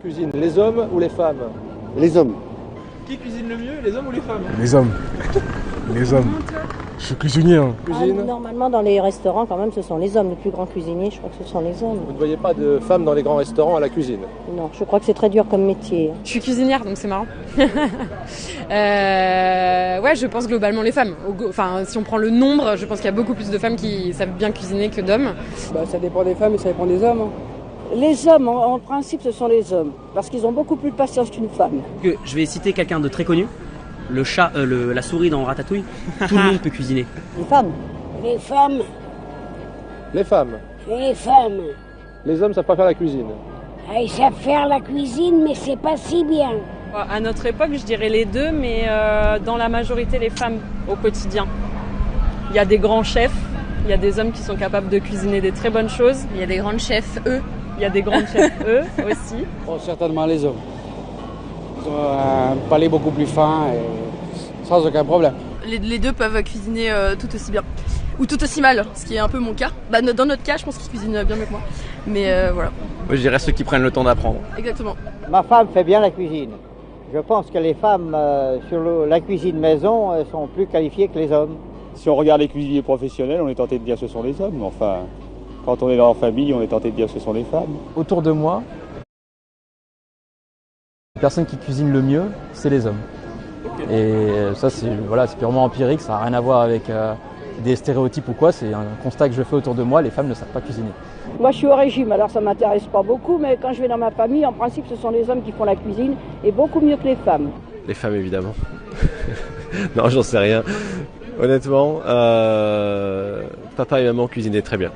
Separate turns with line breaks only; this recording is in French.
cuisine, les hommes ou les femmes?
Les hommes.
Qui cuisine le mieux, les hommes ou les femmes?
Les hommes. Les hommes. Je suis cuisinier. Hein.
Cuisine.
Normalement, dans les restaurants, quand même, ce sont les hommes. Les plus grands cuisiniers, je crois que ce sont les hommes.
Vous ne voyez pas de femmes dans les grands restaurants à la cuisine?
Non, je crois que c'est très dur comme métier.
Je suis cuisinière, donc c'est marrant. Ouais, je pense globalement les femmes. Enfin, si on prend le nombre, je pense qu'il y a beaucoup plus de femmes qui savent bien cuisiner que d'hommes.
Ça dépend des femmes et ça dépend des hommes. Hein.
Les hommes, en principe, ce sont les hommes. Parce qu'ils ont beaucoup plus de patience qu'une femme.
Je vais citer quelqu'un de très connu. Le chat, la souris dans Ratatouille. Tout le monde peut cuisiner.
Les femmes.
Les femmes.
Les femmes.
Les femmes.
Les hommes savent pas faire la cuisine.
Ah, ils savent faire la cuisine, mais c'est pas si bien.
À notre époque, je dirais les deux, mais dans la majorité, les femmes au quotidien. Il y a des grands chefs, il y a des hommes qui sont capables de cuisiner des très bonnes choses.
Il y a des grandes chefs, eux.
Il y a des grands chefs, eux, aussi.
Oh, certainement les hommes. Ils ont un palais beaucoup plus fin et sans aucun problème.
Les deux peuvent cuisiner tout aussi bien. Ou tout aussi mal, ce qui est un peu mon cas. Dans notre cas, je pense qu'ils cuisinent bien mieux que moi. Mais voilà.
Moi, je dirais ceux qui prennent le temps d'apprendre.
Exactement.
Ma femme fait bien la cuisine. Je pense que les femmes sur la cuisine maison sont plus qualifiées que les hommes.
Si on regarde les cuisiniers professionnels, on est tenté de dire que ce sont les hommes. Enfin, quand on est dans leur famille, on est tenté de dire que ce sont les femmes.
Autour de moi, les personnes qui cuisinent le mieux, c'est les hommes. Et ça, c'est purement empirique, ça n'a rien à voir avec des stéréotypes ou quoi. C'est un constat que je fais autour de moi, les femmes ne savent pas cuisiner.
Moi, je suis au régime, alors ça ne m'intéresse pas beaucoup, mais quand je vais dans ma famille, en principe, ce sont les hommes qui font la cuisine, et beaucoup mieux que les femmes.
Les femmes, évidemment. Non, j'en sais rien. Honnêtement, papa et maman cuisinaient très bien.